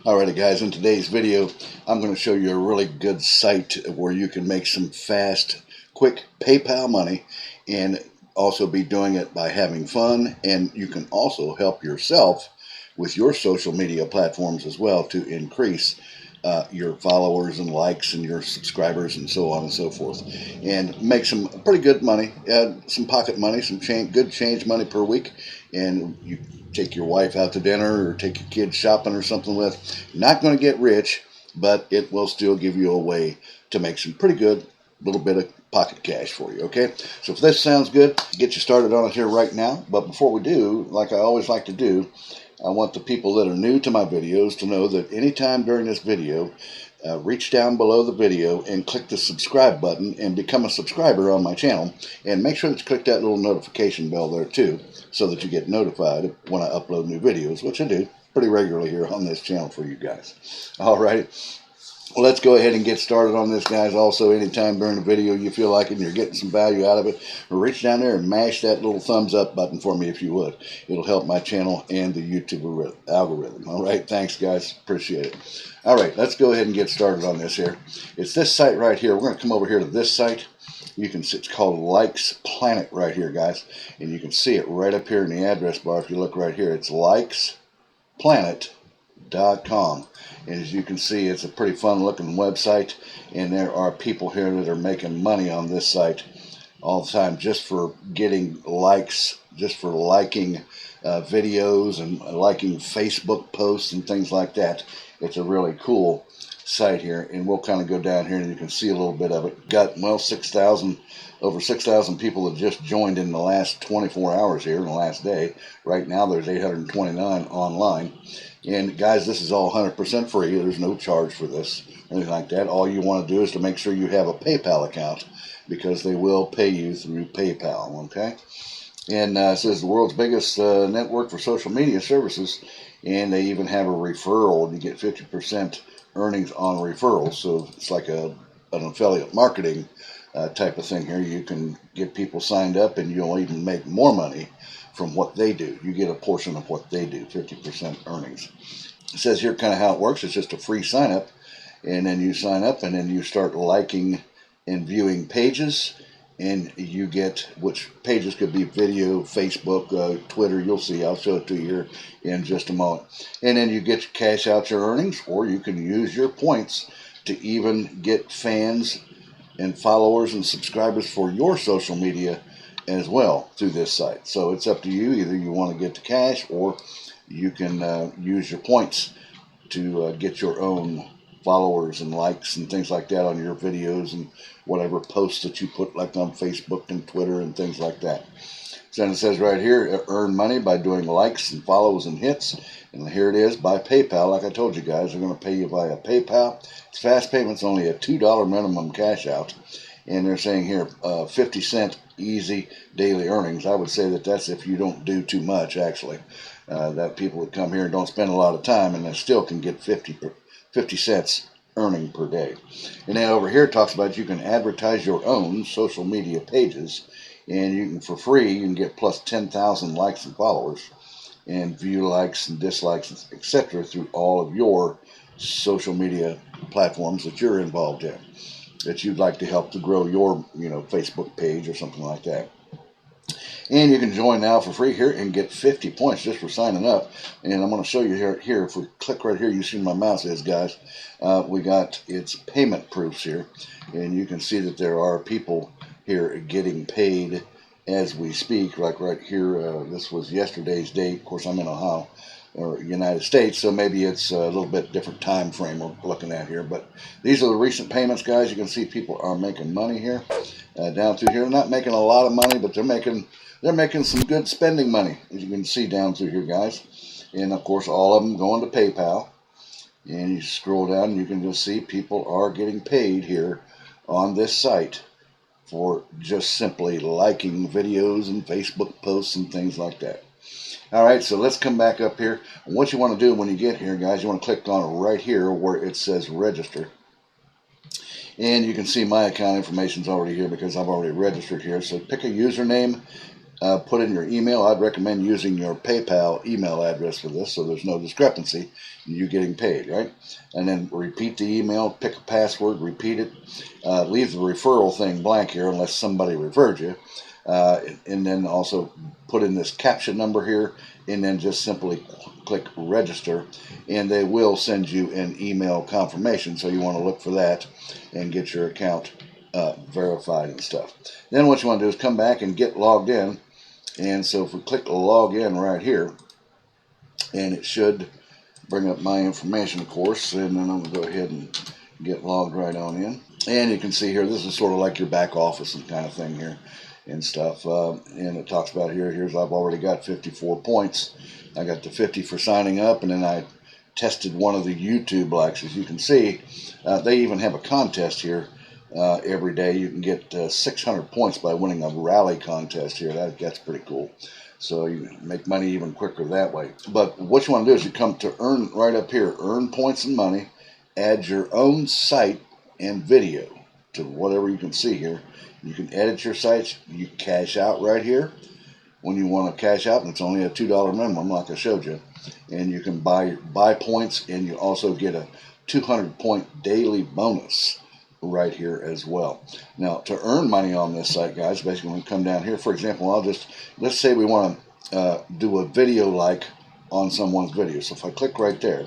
Alrighty guys, in today's video I'm going to show you a really good site where you can make some fast, quick PayPal money and also be doing it by having fun, and you can also help yourself with your social media platforms as well to increase your followers and likes and your subscribers and so on and so forth, and make some pretty good money, some pocket money, some good change money per week. And you take your wife out to dinner or take your kids shopping or something with. You're not going to get rich, but it will still give you a way to make some pretty good little bit of pocket cash for you. Okay, so if this sounds good, get you started on it here right now. But before we do, like I always like to do, I want the people that are new to my videos to know that anytime during this video, reach down below the video and click the subscribe button and become a subscriber on my channel, and make sure that you click that little notification bell there too, so that you get notified when I upload new videos, which I do pretty regularly here on this channel for you guys. Alright, well, let's go ahead and get started on this, guys. Also, anytime during the video you feel like it and you're getting some value out of it, reach down there and mash that little thumbs up button for me if you would. It'll help my channel and the YouTube algorithm. All right, thanks, guys. Appreciate it. All right, let's go ahead and get started on this here. It's this site right here. We're going to come over here to this site. You can see it's called Likes Planet right here, guys. And you can see it right up here in the address bar. If you look right here, it's likesplanet.com. And as you can see, it's a pretty fun looking website, and there are people here that are making money on this site all the time just for getting likes, just for liking videos and liking Facebook posts and things like that. It's a really cool site here, and we'll kind of go down here and you can see a little bit of it. Got, well, over 6,000 people have just joined in the last 24 hours here in the last day. Right now there's 829 online. And guys, this is all 100% free. There's no charge for this, anything like that. All you want to do is to make sure you have a PayPal account, because they will pay you through PayPal, okay? And it says the world's biggest network for social media services, and they even have a referral, and you get 50% earnings on referrals. So it's like an affiliate marketing type of thing here. You can get people signed up, and you'll even make more money from what they do. You get a portion of what they do, 50% earnings. It says here kind of how it works. It's just a free sign up, and then you sign up, and then you start liking and viewing pages, and you get, which pages could be video, Facebook, Twitter. You'll see. I'll show it to you here in just a moment. And then you get to cash out your earnings, or you can use your points to even get fans and followers and subscribers for your social media as well through this site. So it's up to you. Either you want to get the cash, or you can use your points to get your own followers and likes and things like that on your videos and whatever posts that you put, like on Facebook and Twitter and things like that. So then it says right here, earn money by doing likes and follows and hits. And here it is, by PayPal. Like I told you guys, they're going to pay you via PayPal. It's fast payments, only a $2 minimum cash out. And they're saying here, 50-cent easy daily earnings. I would say that that's if you don't do too much, actually. That people would come here and don't spend a lot of time, and they still can get 50 cents earning per day. And then over here it talks about you can advertise your own social media pages, and you can, for free, you can get plus 10,000 likes and followers, and view likes and dislikes, etc., through all of your social media platforms that you're involved in, that you'd like to help to grow your, Facebook page or something like that. And you can join now for free here and get 50 points just for signing up. And I'm going to show you here. If we click right here, you see my mouse is, guys. We got its payment proofs here, and you can see that there are people here getting paid as we speak. Like right here, this was yesterday's date. Of course, I'm in Ohio, or United States, so maybe it's a little bit different time frame we're looking at here. But these are the recent payments, guys. You can see people are making money here. Down through here, not making a lot of money, but they're making some good spending money, as you can see down through here, guys. And of course, all of them going to PayPal. And you scroll down, and you can just see people are getting paid here on this site for just simply liking videos and Facebook posts and things like that. All right, so let's come back up here. And what you want to do when you get here, guys, you want to click on it right here where it says register. And you can see my account information is already here because I've already registered here. So pick a username put in your email. I'd recommend using your PayPal email address for this, so there's no discrepancy in you getting paid, right? And then repeat the email, pick a password, repeat it. Leave the referral thing blank here unless somebody referred you. And then also put in this caption number here, and then just simply click register, and they will send you an email confirmation, so you want to look for that and get your account verified and stuff. Then what you want to do is come back and get logged in. And so if we click log in right here, and it should bring up my information, of course, and then I'm going to go ahead and get logged right on in. And you can see here, this is sort of like your back office and kind of thing here and stuff. And it talks about here's I've already got 54 points. I got the 50 for signing up, and then I tested one of the YouTube likes. As you can see, they even have a contest here. Every day you can get 600 points by winning a rally contest here. That's pretty cool. So you make money even quicker that way. But what you want to do is you come to earn right up here, earn points and money, add your own site and video to whatever you can see here. You can edit your sites. You cash out right here when you want to cash out, and it's only a $2 minimum like I showed you. And you can buy points, and you also get a 200 point daily bonus right here as well. Now, to earn money on this site, guys, basically when we come down here, for example, let's say we want to do a video like on someone's video. So if I click right there,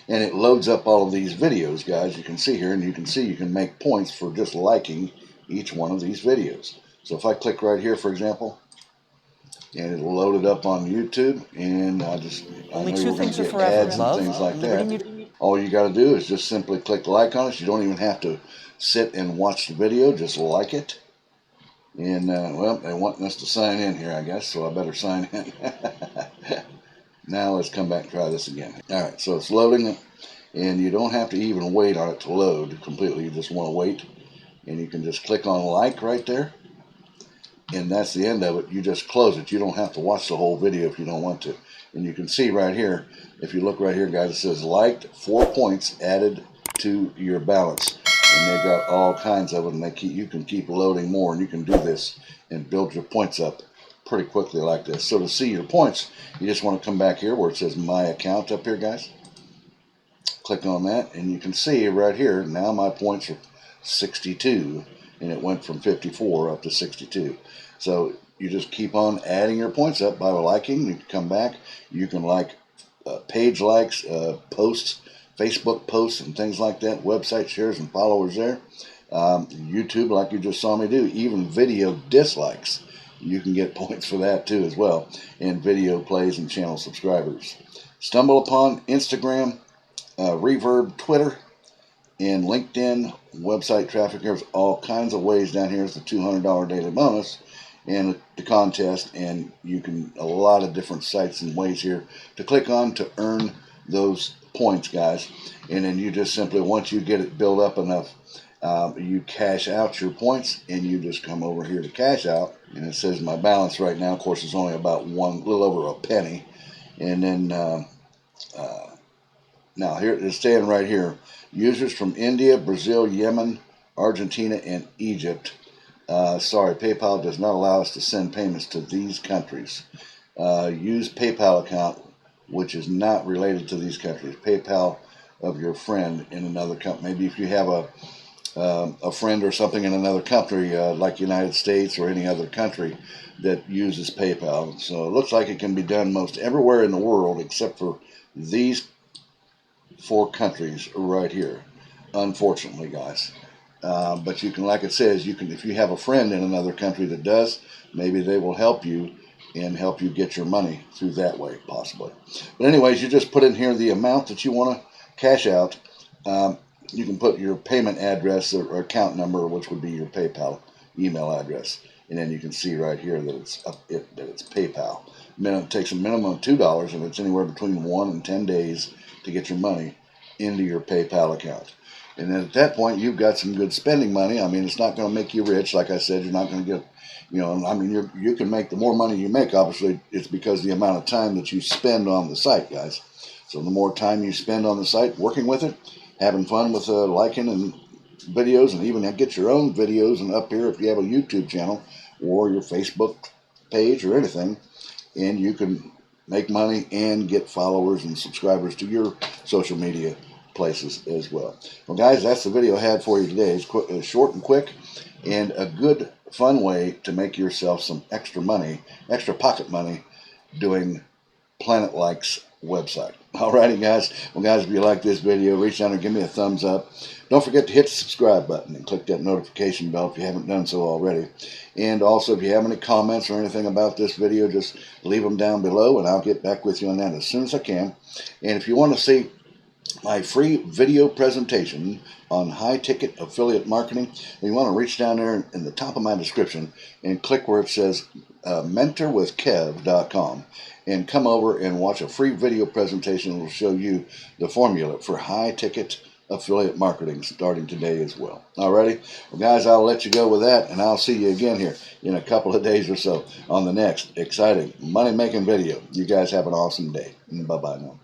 and it loads up all of these videos, guys, you can see here, and you can see you can make points for just liking each one of these videos. So if I click right here, for example, and it'll load it up on YouTube, and I know you're going to get ads and things like that. All you got to do is just simply click like on it. You don't even have to sit and watch the video, just like it. And well, they want us to sign in here, I guess, so I better sign in. Now let's come back and try this again. All right, so it's loading it, and you don't have to even wait on it to load completely. You just want to wait, and you can just click on like right there. And that's the end of it. You just close it. You don't have to watch the whole video if you don't want to. And you can see right here, if you look right here, guys, it says liked, 4 points added to your balance. And they've got all kinds of them. You can keep loading more, and you can do this and build your points up pretty quickly like this. So to see your points, you just want to come back here where it says my account up here, guys. Click on that, and you can see right here, now my points are 62. And it went from 54 up to 62. So you just keep on adding your points up by liking. You can come back. You can like page likes, posts, Facebook posts, and things like that. Website shares and followers there. YouTube, like you just saw me do. Even video dislikes. You can get points for that too as well. And video plays and channel subscribers. Stumble upon Instagram, Reverb, Twitter, and LinkedIn, website traffic. There's all kinds of ways down here. It's the $200 daily bonus and the contest, and you can a lot of different sites and ways here to click on to earn those points, guys. And then you just simply, once you get it built up enough, you cash out your points, and you just come over here to cash out, and it says my balance right now, of course, is only about little over a penny. And then now here it's saying right here, users from India, Brazil, Yemen, Argentina, and Egypt. Sorry, PayPal does not allow us to send payments to these countries. Use PayPal account which is not related to these countries. PayPal of your friend in another country. Maybe if you have a friend or something in another country, like United States or any other country that uses PayPal. So it looks like it can be done most everywhere in the world except for these 4 countries right here, unfortunately, guys. But you can, like it says, you can, if you have a friend in another country that does, maybe they will help you and help you get your money through that way, possibly. But anyways, you just put in here the amount that you want to cash out. You can put your payment address or account number, which would be your PayPal email address, and then you can see right here that it's PayPal. It takes a minimum of $2, and it's anywhere between 1 and 10 days to get your money into your PayPal account. And then at that point, you've got some good spending money. I mean, it's not going to make you rich. Like I said, you're not going to get, I mean, you can make, the more money you make, obviously, it's because the amount of time that you spend on the site, guys. So the more time you spend on the site working with it, having fun with liking and videos, and even get your own videos, and up here, if you have a YouTube channel, or your Facebook page or anything, and you can make money and get followers and subscribers to your social media places as well. Well, guys, that's the video I had for you today. It's short and quick, and a good, fun way to make yourself some extra money, extra pocket money, doing Planet Likes website. Alrighty, guys. Well, guys, if you like this video, reach down and give me a thumbs up. Don't forget to hit the subscribe button and click that notification bell if you haven't done so already. And also, if you have any comments or anything about this video, just leave them down below, and I'll get back with you on that as soon as I can. And if you want to see my free video presentation on high-ticket affiliate marketing, you want to reach down there in the top of my description and click where it says mentorwithkev.com and come over and watch a free video presentation that will show you the formula for high-ticket affiliate marketing starting today as well. Alrighty? Well, guys, I'll let you go with that, and I'll see you again here in a couple of days or so on the next exciting money-making video. You guys have an awesome day. Bye-bye now.